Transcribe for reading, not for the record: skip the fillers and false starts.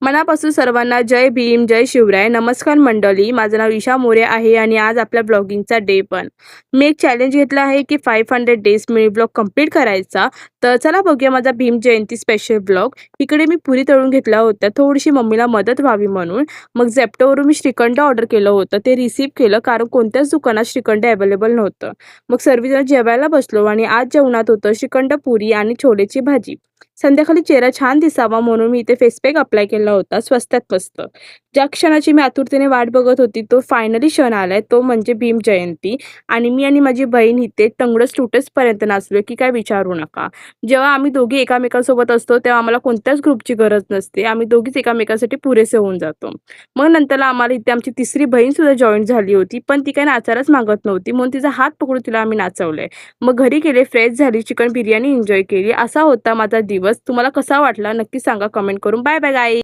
मनापासून सर्वांना जय भीम, जय शिवराय. नमस्कार मंडळी, माझं नाव ईशा मोरे आहे आणि आज आपल्या ब्लॉगिंगचा डे पण. मी एक चॅलेंज घेतला आहे की 500 डेज मिनी ब्लॉग कंप्लीट करायचा. तर चला बघूया माझा भीम जयंती स्पेशल ब्लॉग. इकडे मी पुरी तळून घेतल्या होत्या, थोडीशी मम्मीला मदत व्हावी म्हणून. मग झेप्टोवरून मी श्रीखंड ऑर्डर केलं होतं. ते रिसीव्ह केलं कारण कोणत्याच दुकानात श्रीखंड अवेलेबल नव्हतं. मग सर्वजण जेवायला बसलो आणि आज जेवणात होतं श्रीखंड, पुरी आणि छोलेची भाजी. संध्याकाळी चेहरा छान दिसावा म्हणून मी इथे फेस पॅक अप्लाय केला होता स्वस्तात मस्त. ज्या क्षणाची मी आतुरतेने वाट बघत होती तो फायनली क्षण आलाय, तो म्हणजे भीम जयंती. आणि मी आणि माझी बहीण इथे टंगडच तुटेसपर्यंत नाचलोय की काय विचारू नका. जेव्हा आम्ही दोघी एकामेकांसोबत असतो तेव्हा आम्हाला कोणत्याच ग्रुपची गरज नसते. आम्ही दोघीच एकामेकांसाठी पुरेसे होऊन जातो. मग नंतरला आम्हाला इथे आमची तिसरी बहीण सुद्धा जॉईन झाली होती, पण ती काही नाचायलाच मागत नव्हती म्हणून तिचा हात पकडून तिला आम्ही नाचवलंय. मग घरी गेले, फ्रेश झाली, चिकन बिर्याणी एन्जॉय केली. असा होता माझा दिवस. तुम्हाला कसा वाटला नक्की सांगा कमेंट करून. Bye bye guys.